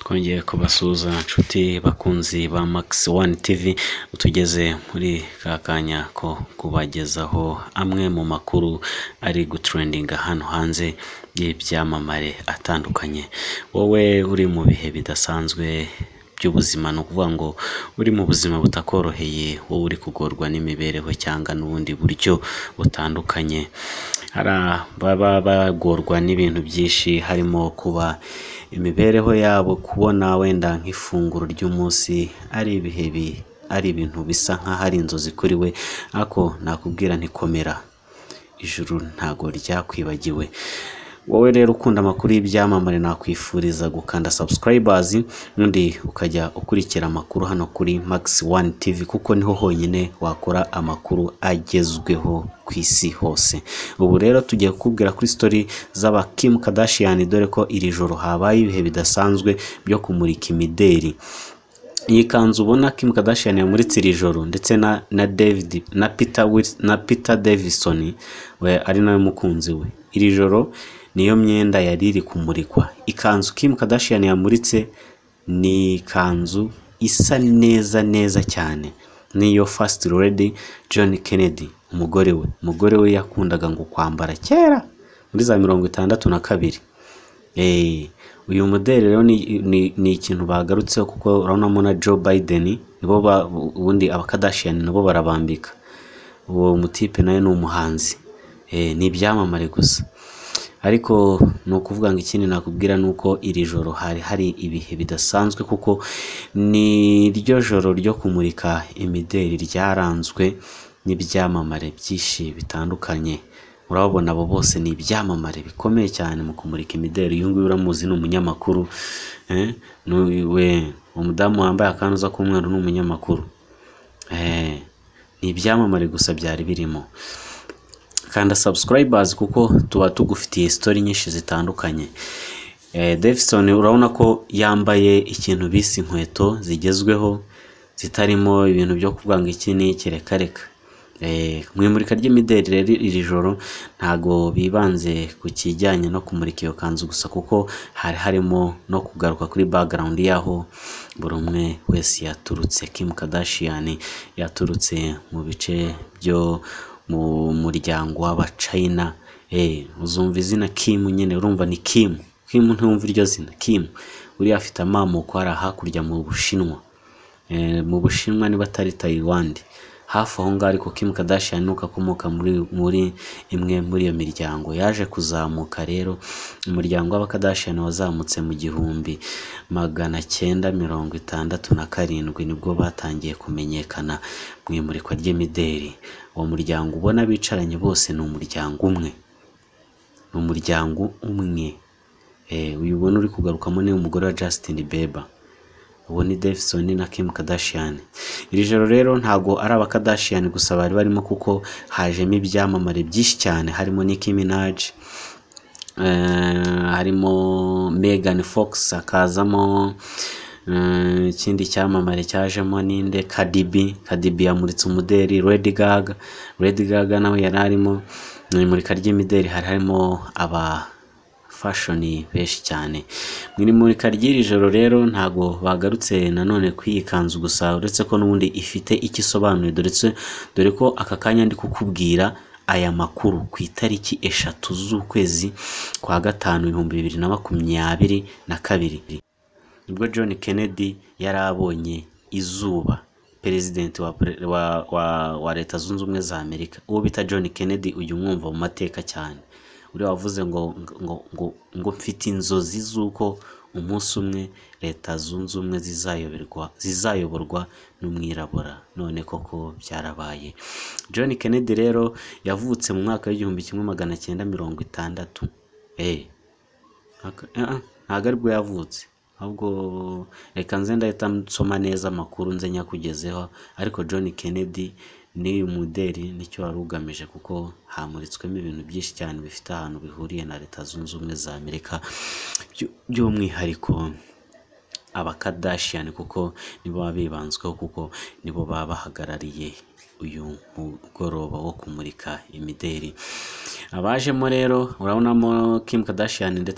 Twongeye kubasuhuza nshuti bakunzi ba Max One TV, utugeze muri kakanya ko kubagezaho amwe mu makuru ari gutrendinga hano hanze y'ibyamamare atandukanye. Wowe uri mu bihe bidasanzwe by'ubuzima, no kuvuga ngo uri mu buzima butakoroheye, wowe uri kugorwa n'imibereho cyangwa n'ubundi buryo butandukanye, baba bagorwa n'ibintu byinshi, harimo kuba imibereho yabo kubona wenda nk'ifunguro ry'umunsi ari ibintu bisa nk'aho ari inzozi kuri we, ariko nakubwira ntikomera, ijuru ntago ryakwibagiwe. Wowe rero ukunda amakuru y'ibyamamare, nakwifuriza gukanda subscribers undi ukajya ukurikira amakuru hano kuri Max One TV, kuko niho honyine wakora amakuru agezweho ku isi hose. Ubu rero tugiye kukubwira kuri story z'aba Kim Kardashian, dore ko iri joro habaye ibihe bidasanzwe byo kumurika imideri. Iyi kanzu ubona Kim Kardashian yamuritse iri joro, ndetse na Peter Davidson we ari nawe mukunzi we, iri joro niyo myenda yari iri kumurikwa. Ikanzu Kim Kardashian yamuritse ni kanzu isa neza cyane, niyo First Lady John Kennedy, umugore we yakundaga ngo kwambara kera muri za 62. Uyu modeli rero ni ikintu bagarutseho, kuko urabonamo na Joe Biden, nibo ubundi aba Kardashian nabo barabambika. Uwo mutipe nawe ni umuhanzi, ni ibyamamare gusa. Ariko no kuvuga ngo ikindi nakubwira nuko iri joro hari ibihe bidasanzwe, kuko ni ryo joro ryo kumurika imideri ryaranzwe n'ibyamamare byinshi bitandukanye. Urabona abo bose ni ibyamamare bikomeye cyane mu kumurika imideri. Uyu nguyu uramuzi, ni umunyamakuru, we umudamu wambaye akantu k'umweru ni umunyamakuru. Ni ibyamamare gusa byari birimo. Kanda subscribers kuko tuba tugufitiye story nyinshi zitandukanye. Davidson urabona ko yambaye ikintu bise inkweto zigezweho, zitarimo ibintu byo kuvuga ngo iki ni kereka. Mu imurika ry'imideri rero iri joro ntago bibanze ku kijyanye no kumurika iyo kanzu gusa, kuko harimo no kugaruka kuri background yaho buri umwe wese yaturutse. Kim Kardashian yaturutse mu bice byo mu muryango w'Abachina. Uzumva izina Kim nyine, urumva ni Kim ntumva iryo zina Kim. Uri afite amamuko ari hakurya mu Bushinwa, niba atari Taiwan, hafi aho ngaho. Ariko Kim Kardashian nuko akomoka muri imwe muri iyo miryango yaje kuzamuka. Rero umuryango w'Abakardashian wazamutse mu 1967 nibwo batangiye kumenyekana mu imurikwa ry'imideri. Uwo muryango ubona bicaranye bose ni umuryango umwe. Uyu ubona uri kugarukamo ni umugore wa Justin Bieber. Uwo ni Davidson na Kim Kardashian. Iri joro rero ntago ari aba Kardashian gusa bari barimo, kuko hajemo ibyamamare byinshi cyane, harimo Nicki Minaj, harimo Megan Fox, akazamo ikindi cyamamare cyajemo ninde, Cardi B yamuritse umuderi. Lady Gaga nawe yari arimo mu imurika ry'imideri. harimo aba fashion benshi cyane mu imurika ry'iri joro. Rero ntago bagarutse nanone kwiyikanzu gusa, uretse ko n'ubundi ifite ikisobanuye, dore ko aka kanya ndi kukubwira aya makuru ku itariki 3 z'ukwezi kwa 5 2022, nibwo John Kennedy yari abonye izuba, president wa Leta Zunze Ubumwe za Amerika. Uwo bita John Kennedy, uyu mwumva mu mateka cyane, uri wavuze ngo mfite inzozi z'uko umunsi umwe Leta Zunze Ubumwe zizayoborwa n'umwirabura. None koko byarabaye. John Kennedy rero yavutse mu mwaka w'1960. Ntago aribwo yavutse, ahubwo reka nze ndahita nsoma neza amakuru nze nyakugezeho. Ariko John Kennedy ni umuderi, nicyo wari ugamije, kuko hamuritswemo ibintu byinshi cyane bifite ahantu bihuriye na Leta Zunze Ubumwe za Amerika, by'umwihariko aba Kardashian, kuko nibo babibanzweho, kuko nibo baba bahagarariye uyu mugoroba wo kumurika imideri. Abajemo rero urabonamo Kim Kardashian ndetse